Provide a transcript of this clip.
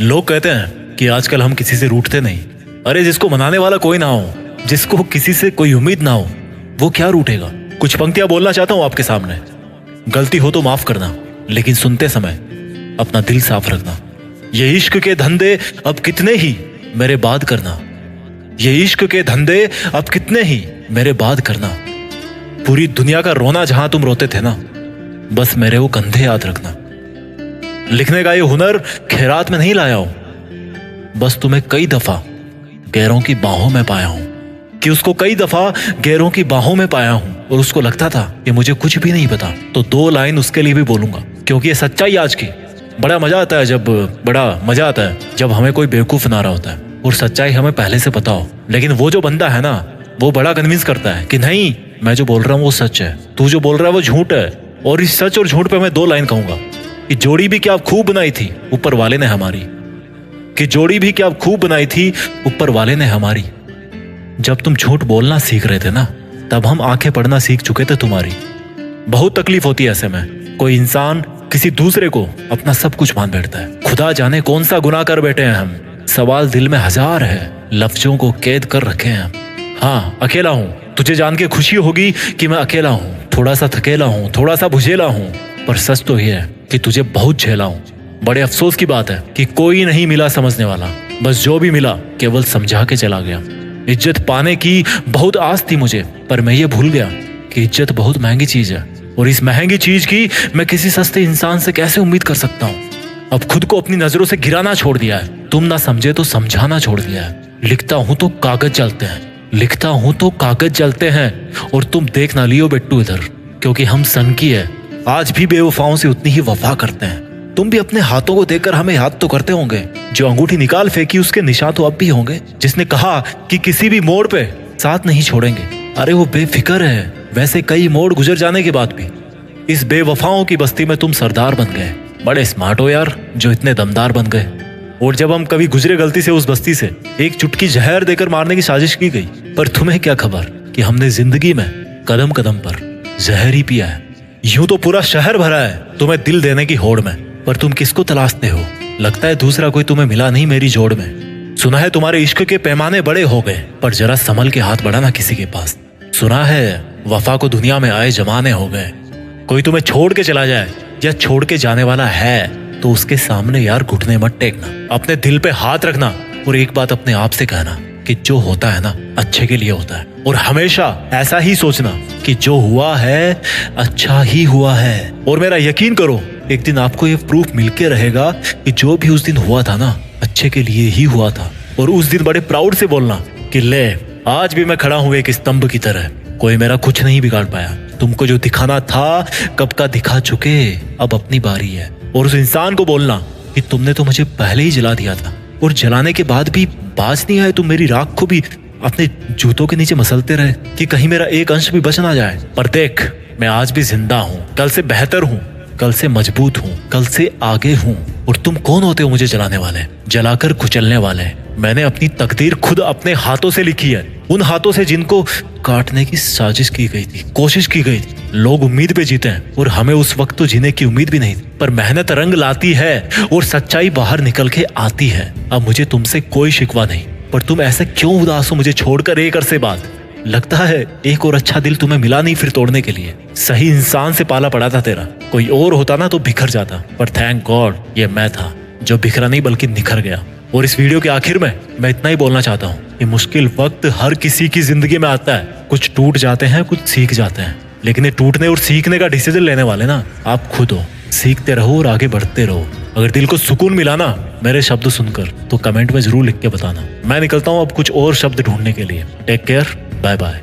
लोग कहते हैं कि आजकल हम किसी से रूठते नहीं। अरे जिसको मनाने वाला कोई ना हो, जिसको किसी से कोई उम्मीद ना हो, वो क्या रूठेगा। कुछ पंक्तियां बोलना चाहता हूं आपके सामने। गलती हो तो माफ करना, लेकिन सुनते समय अपना दिल साफ रखना। ये इश्क के धंधे अब कितने ही मेरे बाद करना। ये इश्क के धंधे अब कितने ही मेरे बाद करना। पूरी दुनिया का रोना जहां तुम रोते थे ना, बस मेरे वो कंधे याद रखना। लिखने का ये हुनर खैरात में नहीं लाया हूं, बस तुम्हें कई दफा गैरों की बाहों में पाया हूं। कि उसको कई दफा गैरों की बाहों में पाया हूं और उसको लगता था कि मुझे कुछ भी नहीं पता। तो 2 लाइन उसके लिए भी बोलूंगा, क्योंकि ये सच्चाई आज की। बड़ा मजा आता है जब हमें कोई बेवकूफ बना रहा होता है और सच्चाई हमें पहले से पता हो। लेकिन वो जो बंदा है ना, वो बड़ा कन्विंस करता है कि नहीं, मैं जो बोल रहा हूं वो सच है, तू जो बोल रहा है वो झूठ है। और इस सच और झूठ पे मैं 2 लाइन कहूंगा कि जोड़ी भी क्या खूब बनाई थी ऊपर वाले ने हमारी। कि जोड़ी भी क्या खूब बनाई थी ऊपर वाले ने हमारी। जब तुम झूठ बोलना सीख रहे थे ना, तब हम आंखें पढ़ना सीख चुके थे तुम्हारी। बहुत तकलीफ होती है ऐसे में। कोई इंसान किसी दूसरे को अपना सब कुछ मान बैठता है। खुदा जाने कौन सा गुनाह कर बैठे हैं हम। सवाल दिल में 1000 है, लफ्जों को कैद कर रखे हैं। हाँ, अकेला हूं। तुझे जान के खुशी होगी कि मैं अकेला हूं, थोड़ा सा थकेला हूं, थोड़ा सा बुझेला हूं, पर सच तो ये है कि तुझे बहुत झेला हूं। बड़े अफसोस की बात है कि कोई नहीं मिला समझने वाला। बस जो भी मिला केवल समझा के चला गया। इज्जत पाने की बहुत आस थी मुझे, पर मैं ये भूल गया कि इज्जत बहुत महंगी चीज है। और इस महंगी चीज की मैं किसी सस्ते इंसान से कैसे उम्मीद कर सकता हूँ। अब खुद को अपनी नजरों से गिराना छोड़ दिया है। तुम ना समझे तो समझाना छोड़ दिया है। लिखता हूं तो कागज जलते हैं, लिखता हूं तो कागज जलते हैं। और तुम देख ना लियो बेट्टू इधर, क्योंकि हम सनकी है। आज भी बेवफाओं से उतनी ही वफा करते हैं। तुम भी अपने हाथों को देखकर हमें याद तो करते होंगे। जो अंगूठी निकाल फेंकी उसके निशान तो अब भी होंगे। जिसने कहा कि किसी भी मोड़ पे साथ नहीं छोड़ेंगे, अरे वो बेफिक्र है। वैसे कई मोड़ गुजर जाने के बाद भी इस बेवफाओं की बस्ती में तुम सरदार बन गए। बड़े स्मार्ट हो यार, जो इतने दमदार बन गए। और जब हम कभी गुजरे गलती से उस बस्ती से, एक चुटकी जहर देकर मारने की साजिश की गई, पर तुम्हें क्या खबर कि हमने जिंदगी में कदम कदम पर जहर ही पिया है। यूं तो पूरा शहर भरा है तुम्हें दिल देने की होड़ में, पर तुम किसको तलाशते हो। लगता है दूसरा कोई तुम्हें मिला नहीं मेरी जोड़ में। सुना है तुम्हारे इश्क के पैमाने बड़े हो गए, पर जरा संभल के हाथ बढ़ाना किसी के पास। सुना है वफा को दुनिया में आए जमाने हो गए। कोई तुम्हें छोड़ के चला जाए या छोड़ के जाने वाला है तो उसके सामने यार घुटने मत टेकना। अपने दिल पे हाथ रखना और एक बात अपने आप से कहना कि जो होता है ना, अच्छे के लिए होता है। और हमेशा ऐसा ही सोचना कि जो हुआ है अच्छा ही हुआ है। और मेरा यकीन करो, एक दिन आपको ये प्रूफ मिलके रहेगा कि जो भी उस दिन हुआ था ना, अच्छे के लिए ही हुआ था। और उस दिन बड़े प्राउड से बोलना कि ले, आज भी मैं खड़ा हूं एक स्तंभ की तरह, कोई मेरा कुछ नहीं बिगाड़ पाया। तुमको जो दिखाना था कब का दिखा चुके, अब अपनी बारी है। और उस इंसान को बोलना कि तुमने तो मुझे पहले ही जला दिया था, और जलाने के बाद भी बाज नहीं आए। तुम मेरी राख को भी अपने जूतों के नीचे मसलते रहे कि कहीं मेरा एक अंश भी बच ना जाए। पर देख, मैं आज भी जिंदा हूँ, कल से बेहतर हूँ, कल से मजबूत हूँ, कल से आगे हूँ। और तुम कौन होते हो मुझे जलाने वाले, जलाकर कुचलने वाले। मैंने अपनी तकदीर खुद अपने हाथों से लिखी है, उन हाथों से जिनको काटने की साजिश की गई थी, कोशिश की गई थी। लोग उम्मीद पे जीते हैं और हमें उस वक्त तो जीने की उम्मीद भी नहीं थी। पर मेहनत रंग लाती है और सच्चाई बाहर निकल के आती है। अब मुझे तुमसे कोई शिकवा नहीं, पर तुम ऐसे क्यों उदास हो मुझे छोड़कर एक अरसे बाद। लगता है एक और अच्छा दिल तुम्हें मिला नहीं फिर तोड़ने के लिए। सही इंसान से पाला पड़ा था तेरा, कोई और होता ना तो बिखर जाता। पर थैंक गॉड ये मैं था जो बिखरा नहीं बल्कि निखर गया। और इस वीडियो के आखिर में मैं इतना ही बोलना चाहता हूँ कि मुश्किल वक्त हर किसी की जिंदगी में आता है। कुछ टूट जाते हैं, कुछ सीख जाते हैं, लेकिन ये टूटने और सीखने का डिसीजन लेने वाले ना आप खुद हो। सीखते रहो और आगे बढ़ते रहो। अगर दिल को सुकून मिला ना मेरे शब्द सुनकर, तो कमेंट में जरूर लिख के बताना। मैं निकलता हूँ अब कुछ और शब्द ढूंढने के लिए। Take care, bye bye.